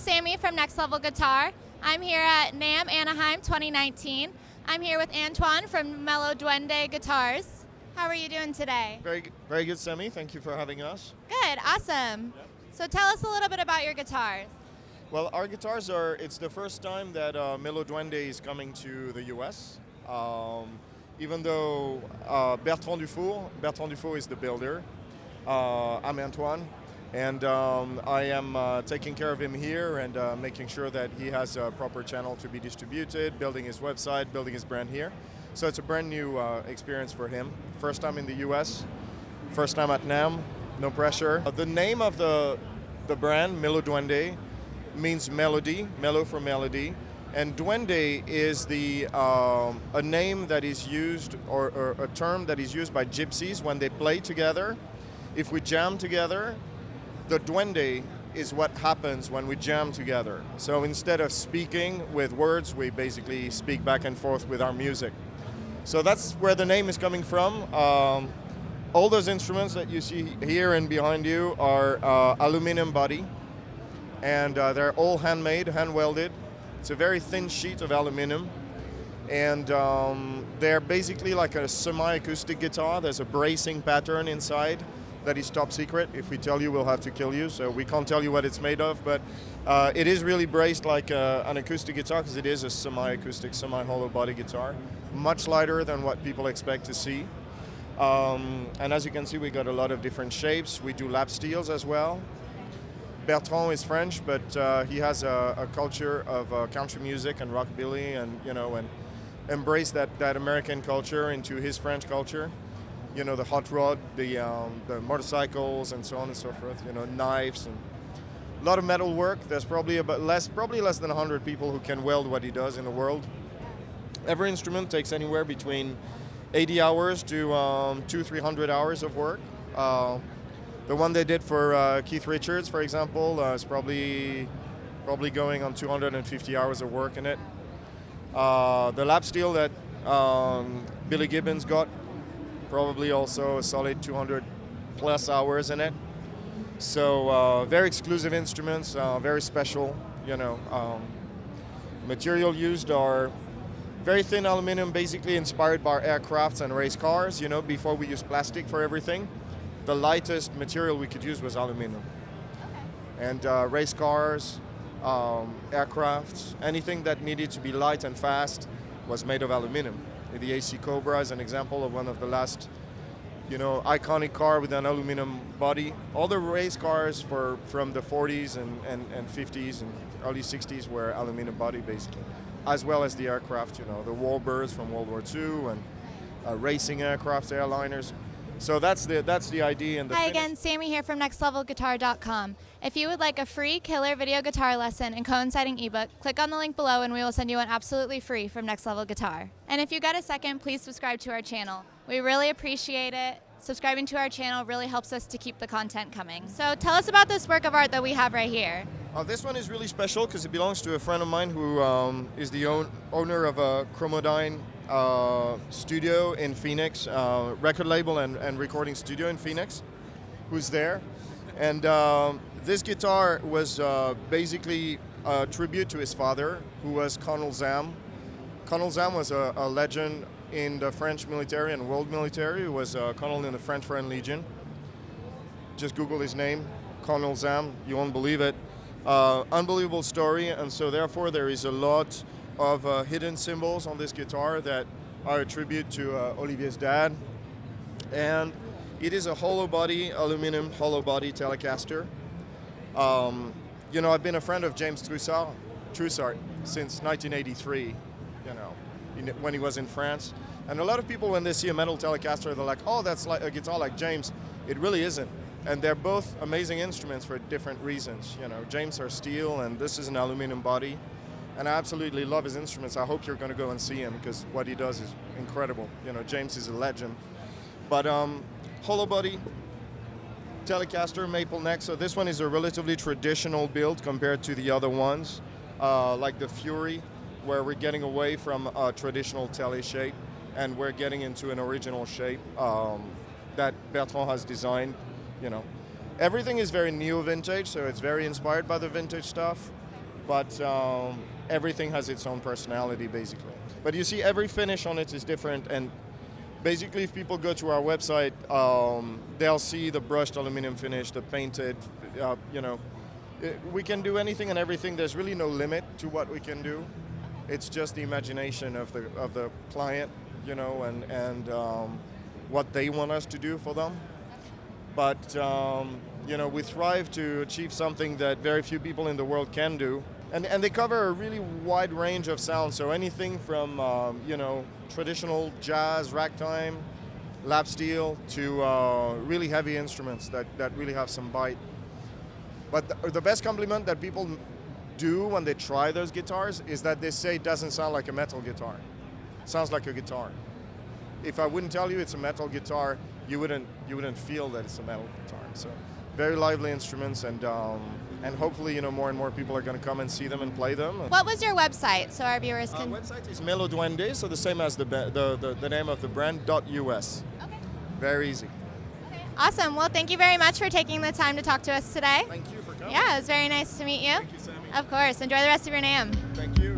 Sammy from Next Level Guitar. I'm here at NAMM Anaheim 2019. I'm here with Antoine from Meloduende Guitars. How are you doing today? Very good, Sammy. Thank you for having us. Good, awesome. Yeah. So tell us a little bit about your guitars. Well, our guitars it's the first time that Meloduende is coming to the US. Even though Bertrand Dufour is the builder. I'm Antoine, and I am taking care of him here and making sure that he has a proper channel to be distributed, building his website, building his brand here. So it's a brand new experience for him. First time in the US, first time at NAMM, no pressure. The name of the brand, Meloduende, means melody, melo for melody. And duende is a name that is used, or a term that is used by gypsies when they play together. If we jam together, the duende is what happens when we jam together. So instead of speaking with words, we basically speak back and forth with our music. So that's where the name is coming from. All those instruments that you see here and behind you are aluminum body, and they're all handmade, hand-welded. It's a very thin sheet of aluminum, and they're basically like a semi-acoustic guitar. There's a bracing pattern inside that is top secret. If we tell you, we'll have to kill you, so we can't tell you what it's made of, but it is really braced like an acoustic guitar, because it is a semi-acoustic, semi-hollow body guitar. Much lighter than what people expect to see. And as you can see, we got a lot of different shapes. We do lap steels as well. Bertrand is French, but he has a culture of country music and rockabilly, and embrace that American culture into his French culture. You know, the hot rod, the motorcycles, and so on and so forth. You know, knives and a lot of metal work. There's probably less than 100 people who can weld what he does in the world. Every instrument takes anywhere between 80 hours to 200-300 hours of work. The one they did for Keith Richards, for example, is probably going on 250 hours of work in it. The lap steel that Billy Gibbons got, probably also a solid 200 plus hours in it. So very exclusive instruments, very special. You know, material used are very thin aluminum, basically inspired by aircrafts and race cars. You know, before we used plastic for everything, the lightest material we could use was aluminum. Okay. And race cars, aircrafts, anything that needed to be light and fast was made of aluminum. The AC Cobra is an example of one of the last, you know, iconic car with an aluminum body. All the race cars from the 40s and 50s and early 60s were aluminum body, basically, as well as the aircraft, you know, the Warbirds from World War II and racing aircraft, airliners. So that's the idea. And Hi again, Sammy here from nextlevelguitar.com. If you would like a free killer video guitar lesson and coinciding ebook, click on the link below and we will send you one absolutely free from Next Level Guitar. And if you got a second, please subscribe to our channel. We really appreciate it. Subscribing to our channel really helps us to keep the content coming. So tell us about this work of art that we have right here. This one is really special because it belongs to a friend of mine who is the owner of a Chromodyne studio in Phoenix, record label and recording studio in Phoenix, who's there. And this guitar was basically a tribute to his father, who was Colonel Zamm. Colonel Zamm was a legend in the French military and world military. He was a colonel in the French Foreign Legion. Just Google his name, Colonel Zamm, you won't believe it. Unbelievable story, and so therefore there is a lot of hidden symbols on this guitar that are a tribute to Olivier's dad. And it is a hollow body, aluminum hollow body Telecaster. You know, I've been a friend of James Trussard since 1983, you know, when he was in France. And a lot of people, when they see a metal Telecaster, they're like, oh, that's like a guitar like James. It really isn't. And they're both amazing instruments for different reasons. You know, James are steel, and this is an aluminum body. And I absolutely love his instruments. I hope you're going to go and see him, because what he does is incredible. You know, James is a legend. But hollow body, Telecaster, maple neck. So this one is a relatively traditional build compared to the other ones, like the Fury, where we're getting away from a traditional tele shape, and we're getting into an original shape that Bertrand has designed. You know, everything is very neo-vintage, so it's very inspired by the vintage stuff. but everything has its own personality, basically. But you see, every finish on it is different, and basically, if people go to our website, they'll see the brushed aluminum finish, the painted, you know. We can do anything and everything. There's really no limit to what we can do. It's just the imagination of the client, you know, and what they want us to do for them. But you know, we strive to achieve something that very few people in the world can do. And they cover a really wide range of sounds. So anything from you know, traditional jazz, ragtime, lap steel, to really heavy instruments that really have some bite. But the best compliment that people do when they try those guitars is that they say it doesn't sound like a metal guitar. It sounds like a guitar. If I wouldn't tell you it's a metal guitar, you wouldn't feel that it's a metal guitar. So very lively instruments, and hopefully, you know, more and more people are going to come and see them and play them. What was your website so our viewers can? Our website is Meloduende, so the same as the name of the brand, .us. Okay. Very easy. Okay. Awesome. Well, thank you very much for taking the time to talk to us today. Thank you for coming. Yeah, it was very nice to meet you. Thank you, Sammy. Of course. Enjoy the rest of your NAMM. Thank you.